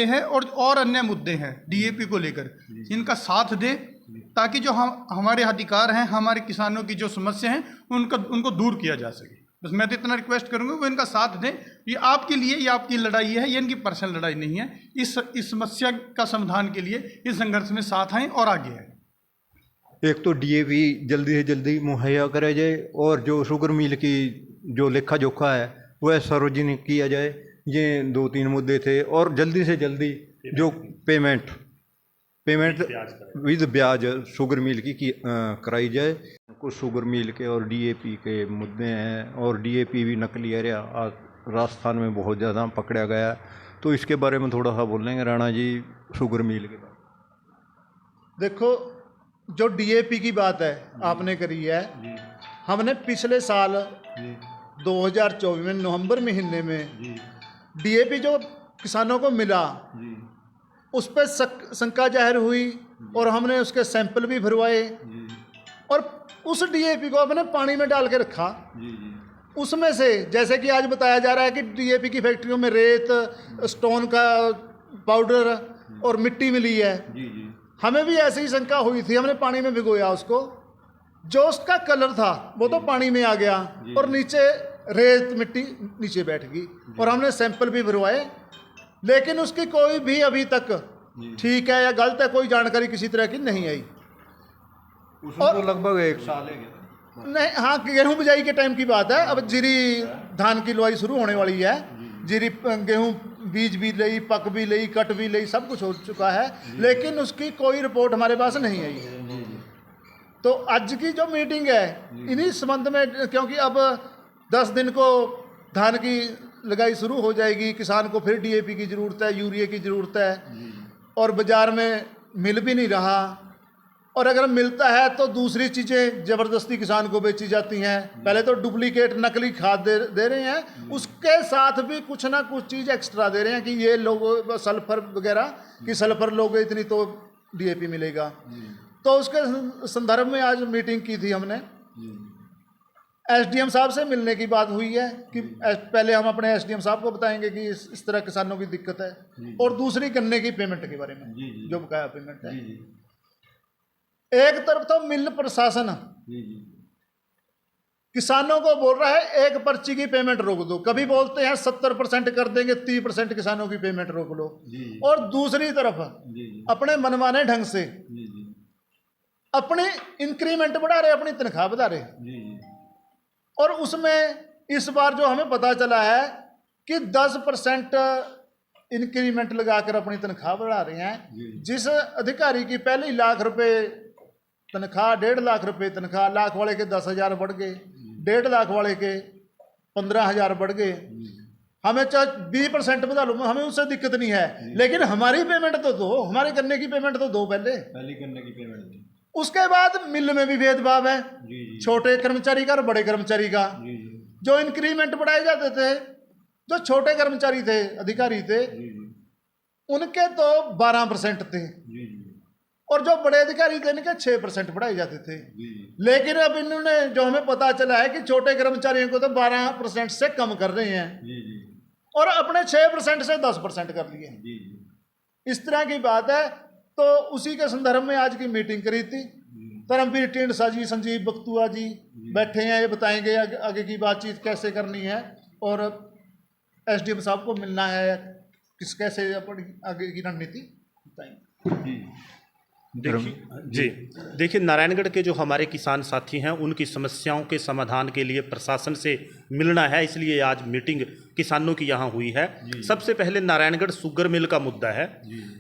हैं और अन्य मुद्दे हैं डीएपी को लेकर, इनका साथ दे ताकि जो हमारे अधिकार हैं, हमारे किसानों की जो समस्या हैं उनको दूर किया जा सके। बस मैं तो इतना रिक्वेस्ट करूंगा वो इनका साथ दें। ये आपके लिए, ये आपकी लड़ाई है, ये इनकी पर्सनल लड़ाई नहीं है। इस समस्या का समाधान के लिए इस संघर्ष में साथ आएँ और आगे आएँ। एक तो डीएपी जल्दी से जल्दी मुहैया कराया जाए और जो शुगर मिल की जो लेखा जोखा है वह सार्वजनिक किया जाए। ये 2-3 मुद्दे थे। और जल्दी से जल्दी जो पेमेंट विद ब्याज शुगर मिल की कराई जाए। कुछ शुगर मिल के और डीएपी के मुद्दे हैं, और डीएपी भी नकली एरिया राजस्थान में बहुत ज़्यादा पकड़ा गया, तो इसके बारे में थोड़ा सा बोलेंगे राणा जी शुगर मिल के बारे। देखो, जो डीएपी की बात है आपने करी है, हमने पिछले साल 2024 में नवंबर महीने में डीएपी जो किसानों को मिला उस पर शंका जाहिर हुई और हमने उसके सैंपल भी भरवाए और उस डीएपी को हमने पानी में डाल के रखा। उसमें से जैसे कि आज बताया जा रहा है कि डीएपी की फैक्ट्रियों में रेत, स्टोन का पाउडर और मिट्टी मिली है। हमें भी ऐसी ही शंका हुई थी, हमने पानी में भिगोया उसको। जो उसका कलर था वो तो पानी में आ गया और नीचे रेत मिट्टी नीचे बैठ गई और हमने सैंपल भी भरवाए, लेकिन उसकी कोई भी अभी तक ठीक है या गलत है कोई जानकारी किसी तरह की नहीं आई। और तो लगभग 1 साल है नहीं, हाँ, गेहूं बिजाई के टाइम की बात है। अब जीरी धान की लुआई शुरू होने वाली है। जीरी गेहूं बीज भी लई, पक भी लई, कट भी लई, सब कुछ हो चुका है, लेकिन उसकी कोई रिपोर्ट हमारे पास नहीं आई है। तो आज की जो मीटिंग है इन्हीं संबंध में, क्योंकि अब 10 दिन को धान की लगाई शुरू हो जाएगी, किसान को फिर डीएपी की ज़रूरत है, यूरिया की ज़रूरत है, और बाज़ार में मिल भी नहीं रहा, और अगर मिलता है तो दूसरी चीज़ें ज़बरदस्ती किसान को बेची जाती हैं। पहले तो डुप्लीकेट नकली खाद दे रहे हैं, उसके साथ भी कुछ ना कुछ चीज़ एक्स्ट्रा दे रहे हैं कि ये लोगों सल्फर वगैरह कि सल्फर लोगे इतनी तो डीएपी मिलेगा। तो उसके संदर्भ में आज मीटिंग की थी हमने। एसडीएम साहब से मिलने की बात हुई है कि पहले हम अपने एसडीएम साहब को बताएंगे कि इस तरह किसानों की दिक्कत है, और दूसरी गन्ने की पेमेंट के बारे में जो बकाया पेमेंट है। एक तरफ तो मिल प्रशासन किसानों को बोल रहा है एक पर्ची की पेमेंट रोक दो, कभी बोलते हैं 70% कर देंगे, 30% किसानों की पेमेंट रोक लो, और दूसरी तरफ अपने मनमाने ढंग से अपनी इंक्रीमेंट बढ़ा रहे, अपनी तनख्वाह बढ़ा रहे। और उसमें इस बार जो हमें पता चला है कि 10% इंक्रीमेंट लगाकर अपनी तनख्वाह बढ़ा रहे हैं। जिस अधिकारी की पहले 1 लाख रुपए तनख्वाह, 1.5 लाख रुपए तनख्वाह, लाख वाले के 10,000 बढ़ गए, 1.5 लाख वाले के 15,000 बढ़ गए। हमें चाहे 20% बढ़ा लो, हमें उससे दिक्कत नहीं है, लेकिन हमारी पेमेंट तो दो, हमारे गन्ने की पेमेंट तो दो पहले गन्ने की पेमेंट। उसके बाद मिल में भी भेदभाव है, छोटे कर्मचारी का और बड़े कर्मचारी का। जो इंक्रीमेंट बढ़ाए जाते थे, जो छोटे कर्मचारी थे, अधिकारी थे, उनके तो 12% थे, और जो बड़े अधिकारी थे इनके 6% बढ़ाए जाते थे। लेकिन अब इन्होंने, जो हमें पता चला है कि छोटे कर्मचारियों को तो 12% से कम कर रहे हैं और अपने 6% से 10% कर लिए। इस तरह की बात है। तो उसी के संदर्भ में आज की मीटिंग करी थी। धर्मवीर टिंडसा जी, संजीव बख्तुआ जी बैठे हैं, ये बताएंगे आगे की बातचीत कैसे करनी है, और एसडीएम साहब को मिलना है, कैसे अपनी आगे की रणनीति बताएंगे। देखिए नारायणगढ़ के जो हमारे किसान साथी हैं उनकी समस्याओं के समाधान के लिए प्रशासन से मिलना है, इसलिए आज मीटिंग किसानों की यहाँ हुई है। सबसे पहले नारायणगढ़ शुगर मिल का मुद्दा है।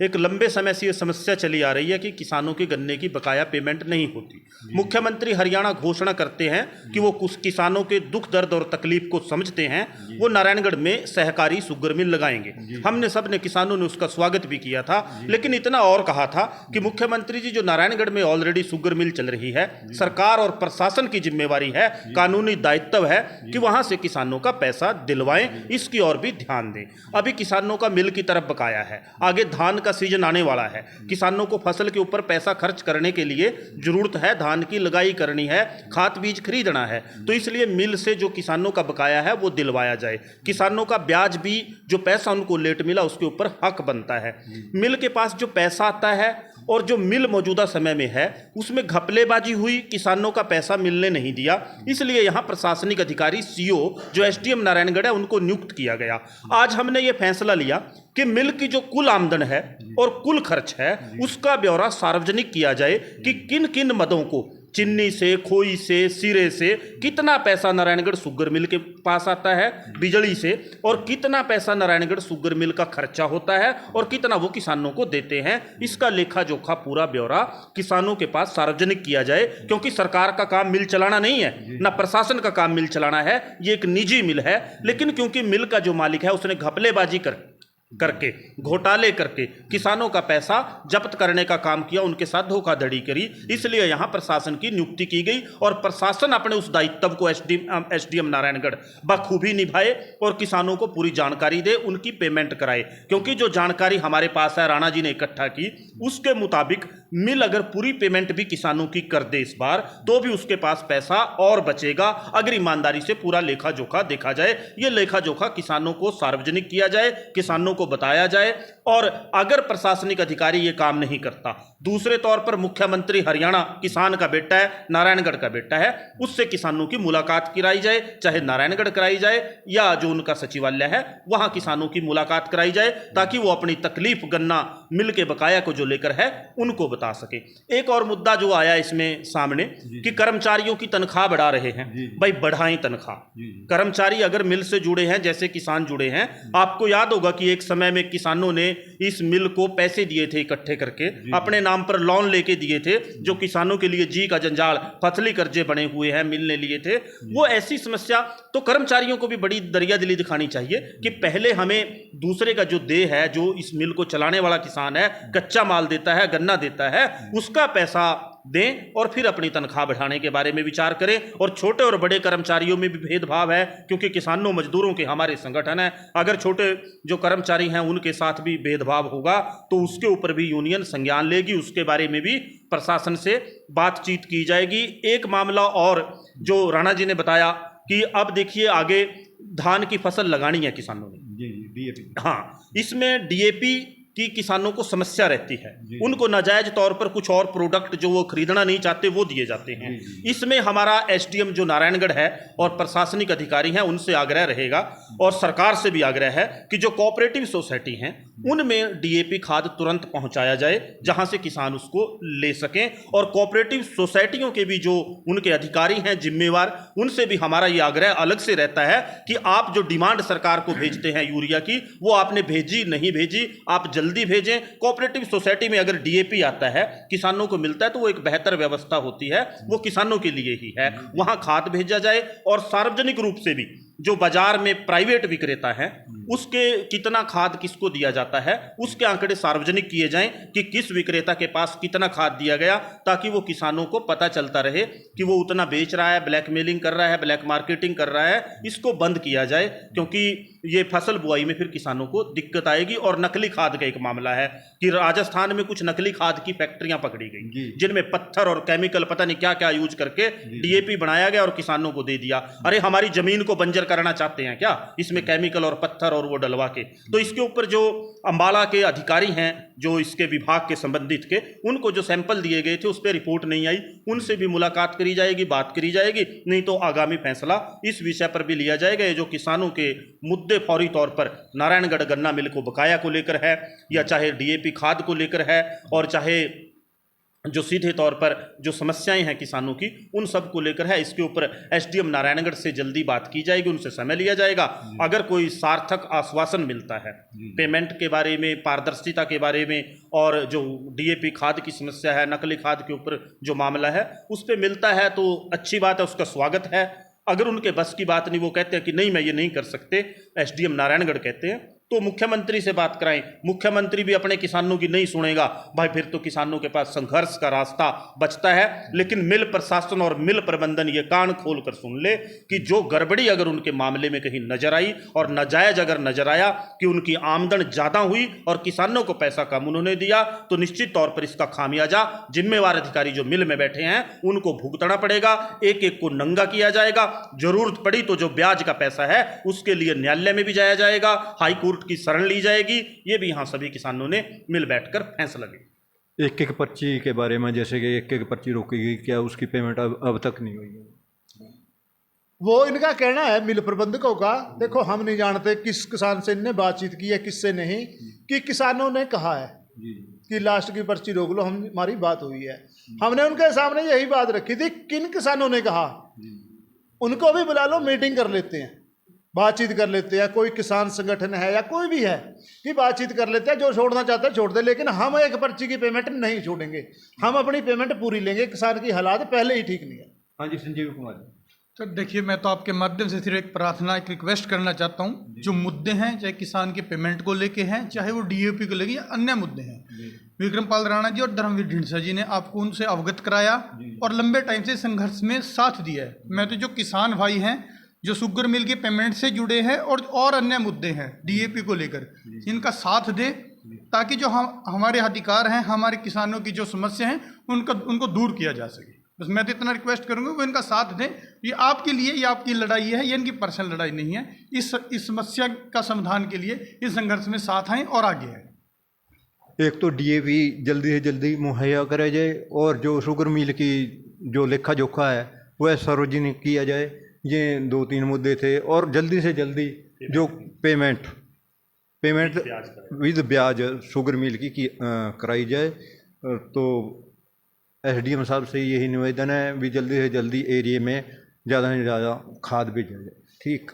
एक लंबे समय से ये समस्या चली आ रही है कि किसानों के गन्ने की बकाया पेमेंट नहीं होती। मुख्यमंत्री हरियाणा घोषणा करते हैं कि वो कुछ किसानों के दुख दर्द और तकलीफ को समझते हैं, वो नारायणगढ़ में सहकारी शुगर मिल लगाएंगे। हमने सब ने, किसानों ने उसका स्वागत भी किया था, लेकिन इतना और कहा था कि मुख्यमंत्री मुख्यमंत्री जी, जो नारायणगढ़ में ऑलरेडी शुगर मिल चल रही है, सरकार और प्रशासन की जिम्मेवारी है, कानूनी दायित्व है कि वहां से किसानों का पैसा दिलवाएं, इसकी ओर भी ध्यान दें। अभी किसानों का मिल की तरफ बकाया है, आगे धान का सीजन आने वाला है, किसानों को फसल के ऊपर पैसा खर्च करने के लिए जरूरत है, धान की लगाई करनी है, खाद बीज खरीदना है, तो इसलिए मिल से जो किसानों का बकाया है वो दिलवाया जाए। किसानों का ब्याज भी, जो पैसा उनको लेट मिला उसके ऊपर हक बनता है। मिल के पास जो पैसा आता है और जो मिल मौजूदा समय में है उसमें घपलेबाजी हुई, किसानों का पैसा मिलने नहीं दिया, इसलिए यहां प्रशासनिक अधिकारी सीओ जो एसडीएम नारायणगढ़ है उनको नियुक्त किया गया। आज हमने ये फैसला लिया कि मिल की जो कुल आमदन है और कुल खर्च है उसका ब्यौरा सार्वजनिक किया जाए कि किन किन मदों को, चीनी से, खोई से, सिरे से कितना पैसा नारायणगढ़ शुगर मिल के पास आता है, बिजली से, और कितना पैसा नारायणगढ़ शुगर मिल का खर्चा होता है और कितना वो किसानों को देते हैं। इसका लेखा जोखा पूरा ब्यौरा किसानों के पास सार्वजनिक किया जाए, क्योंकि सरकार का काम मिल चलाना नहीं है, ना प्रशासन का काम मिल चलाना है, ये एक निजी मिल है। लेकिन क्योंकि मिल का जो मालिक है उसने घपलेबाजी करके, घोटाले करके किसानों का पैसा जब्त करने का काम किया, उनके साथ धोखाधड़ी करी, इसलिए यहां प्रशासन की नियुक्ति की गई और प्रशासन अपने उस दायित्व को एसडीएम नारायणगढ़ बखूबी निभाए और किसानों को पूरी जानकारी दे, उनकी पेमेंट कराए। क्योंकि जो जानकारी हमारे पास है, राणा जी ने इकट्ठा की, उसके मुताबिक मिल अगर पूरी पेमेंट भी किसानों की कर दे इस बार, तो भी उसके पास पैसा और बचेगा अगर ईमानदारी से पूरा लेखा जोखा देखा जाए। ये लेखा जोखा किसानों को सार्वजनिक किया जाए, किसानों को बताया जाए। और अगर प्रशासनिक अधिकारी ये काम नहीं करता, दूसरे तौर पर मुख्यमंत्री हरियाणा किसान का बेटा है, नारायणगढ़ का बेटा है, उससे किसानों की मुलाकात कराई जाए, चाहे नारायणगढ़ कराई जाए या जो उनका सचिवालय है वहां किसानों की मुलाकात कराई जाए, ताकि वो अपनी तकलीफ गन्ना मिल के बकाया को जो लेकर है उनको बता सके। एक और मुद्दा जो आया इसमें सामने कि कर्मचारियों की तनख्वाह बढ़ा रहे हैं। भाई बढ़ाएं तनख्वाह, कर्मचारी अगर मिल से जुड़े हैं, जैसे किसान जुड़े हैं, आपको याद होगा कि एक समय में किसानों ने इस मिल को पैसे दिए थे इकट्ठे करके, अपने नाम पर लोन लेके दिए थे, जो किसानों के लिए जी का जंजाल, फसली कर्जे बने हुए हैं, मिल ने लिए थे। वो ऐसी समस्या, तो कर्मचारियों को भी बड़ी दरियादिली दिखानी चाहिए कि पहले हमें दूसरे का जो देय है, जो इस मिल को चलाने वाला किसान है, कच्चा माल देता है, गन्ना देता है, उसका पैसा दें और फिर अपनी तनख्वाह बढ़ाने के बारे में विचार करें। और छोटे और बड़े कर्मचारियों में भी भेदभाव है, क्योंकि किसानों मजदूरों के हमारे संगठन है, अगर छोटे जो कर्मचारी हैं उनके साथ भी भेदभाव होगा तो उसके ऊपर भी यूनियन संज्ञान लेगी, उसके बारे में भी प्रशासन से बातचीत की जाएगी। एक मामला और जो राणा जी ने बताया कि अब देखिए आगे धान की फसल लगानी है किसानों ने, डीएपी, हाँ, इसमें डीएपी कि किसानों को समस्या रहती है, उनको नाजायज तौर पर कुछ और प्रोडक्ट जो वो खरीदना नहीं चाहते वो दिए जाते हैं। इसमें हमारा एसडीएम जो नारायणगढ़ है और प्रशासनिक अधिकारी हैं उनसे आग्रह रहेगा और सरकार से भी आग्रह है कि जो कोऑपरेटिव सोसाइटी हैं उनमें डीएपी खाद तुरंत पहुंचाया जाए, जहां से किसान उसको ले सकें। और कोऑपरेटिव सोसाइटियों के भी जो उनके अधिकारी हैं जिम्मेवार, उनसे भी हमारा ये आग्रह अलग से रहता है कि आप जो डिमांड सरकार को भेजते हैं यूरिया की, वो आपने भेजी नहीं भेजी, आप जल्दी भेजें। कोऑपरेटिव सोसाइटी में अगर डीएपी आता है, किसानों को मिलता है, तो वो एक बेहतर व्यवस्था होती है, वो किसानों के लिए ही है। वहां खाद भेजा जाए और सार्वजनिक रूप से भी जो बाजार में प्राइवेट विक्रेता है उसके कितना खाद किसको दिया जाता है, उसके आंकड़े सार्वजनिक किए जाएं कि किस विक्रेता के पास कितना खाद दिया गया, ताकि वो किसानों को पता चलता रहे कि वो उतना बेच रहा है, ब्लैकमेलिंग कर रहा है, ब्लैक मार्केटिंग कर रहा है। इसको बंद किया जाए, क्योंकि ये फसल बुआई में फिर किसानों को दिक्कत आएगी। और नकली खाद का एक मामला है कि राजस्थान में कुछ नकली खाद की फैक्ट्रियां पकड़ी गई, जिनमें पत्थर और केमिकल पता नहीं क्या क्या यूज करके डीएपी बनाया गया और किसानों को दे दिया। अरे हमारी जमीन को बंजर करना चाहते हैं क्या इसमें केमिकल और पत्थर और वो डलवा के? तो इसके ऊपर जो अंबाला के अधिकारी हैं, जो इसके विभाग के संबंधित के, उनको जो सैंपल दिए गए थे उस पर रिपोर्ट नहीं आई, उनसे भी मुलाकात करी जाएगी, बात करी जाएगी। नहीं तो आगामी फैसला इस विषय पर भी लिया जाएगा। ये जो किसानों के मुद्दे फौरी तौर पर नारायणगढ़ गन्ना मिल को बकाया को लेकर है, या चाहे डीएपी खाद को लेकर है, और चाहे जो सीधे तौर पर जो समस्याएं हैं किसानों की, उन सब को लेकर है, इसके ऊपर एसडीएम नारायणगढ़ से जल्दी बात की जाएगी, उनसे समय लिया जाएगा। अगर कोई सार्थक आश्वासन मिलता है पेमेंट के बारे में, पारदर्शिता के बारे में, और जो डीएपी खाद की समस्या है, नकली खाद के ऊपर जो मामला है, उस पर मिलता है तो अच्छी बात है, उसका स्वागत है। अगर उनके बस की बात नहीं, वो कहते हैं कि नहीं मैं ये नहीं कर सकते, एसडीएम नारायणगढ़ कहते हैं, तो मुख्यमंत्री से बात कराएं। मुख्यमंत्री भी अपने किसानों की नहीं सुनेगा भाई, फिर तो किसानों के पास संघर्ष का रास्ता बचता है। लेकिन मिल प्रशासन और मिल प्रबंधन ये कान खोल कर सुन ले कि जो गड़बड़ी अगर उनके मामले में कहीं नजर आई और नाजायज अगर नजर आया कि उनकी आमदन ज़्यादा हुई और किसानों को पैसा कम उन्होंने दिया, तो निश्चित तौर पर इसका खामियाजा जिम्मेवार अधिकारी जो मिल में बैठे हैं उनको भुगतना पड़ेगा। एक एक को नंगा किया जाएगा। जरूरत पड़ी तो जो ब्याज का पैसा है उसके लिए न्यायालय में भी जाया जाएगा, हाई कोर्ट की शरण ली जाएगी। ये भी यहाँ सभी किसानों ने मिल बैठकर फैसला लिया। एक एक पर्ची के बारे में, जैसे कि एक एक पर्ची रोकेगी, क्या उसकी पेमेंट अब तक नहीं हुई है? वो इनका कहना है मिल प्रबंधकों का। देखो, हम नहीं जानते किस किसान से इनने बातचीत की है, किससे नहीं, कि किसानों ने कहा है कि लास्ट की पर्ची रोक लो, हमारी बात हुई है। हमने उनके सामने यही बात रखी थी। किन किसानों ने कहा, उनको भी बुला लो, मीटिंग कर लेते हैं, बातचीत कर लेते हैं। कोई किसान संगठन है या कोई भी है कि बातचीत कर लेते हैं, जो छोड़ना चाहता है छोड़ दे। लेकिन हम एक पर्ची की पेमेंट नहीं छोड़ेंगे, हम अपनी पेमेंट पूरी लेंगे। किसान की हालात पहले ही ठीक नहीं है। हाँ जी, संजीव कुमार। तो देखिए, मैं तो आपके माध्यम से सिर्फ एक प्रार्थना, एक रिक्वेस्ट करना चाहता हूँ। जो मुद्दे हैं, चाहे किसान के पेमेंट को लेके हैं, चाहे वो डीएपी को लेके या अन्य मुद्दे हैं, विक्रमपाल राणा जी और धर्मवीर ढींडसा जी ने आपको उनसे अवगत कराया और लंबे टाइम से संघर्ष में साथ दिया है। मैं तो जो किसान भाई हैं जो शुगर मिल के पेमेंट से जुड़े हैं और अन्य मुद्दे हैं डीएपी को लेकर, इनका साथ दे ताकि जो हमारे अधिकार हैं, हमारे किसानों की जो समस्या हैं उनको दूर किया जा सके। बस मैं तो इतना रिक्वेस्ट करूंगा वो इनका साथ दें। ये आपके लिए, ये आपकी लड़ाई है, ये इनकी पर्सनल लड़ाई नहीं है। इस समस्या का समाधान के लिए इस संघर्ष में साथ आएं और आगे आएं। एक तो डीएपी जल्दी से जल्दी मुहैया कराया जाए और जो शुगर मिल की जो लेखा जोखा है वह सार्वजनिक किया जाए। ये 2-3 मुद्दे थे। और जल्दी से जल्दी जो पेमेंट विद ब्याज शुगर मिल की कराई जाए। तो एसडीएम साहब से यही निवेदन है भी जल्दी से जल्दी एरिया में ज़्यादा से ज़्यादा खाद भेजा जाए। ठीक।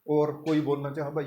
और कोई बोलना चाहा भाई?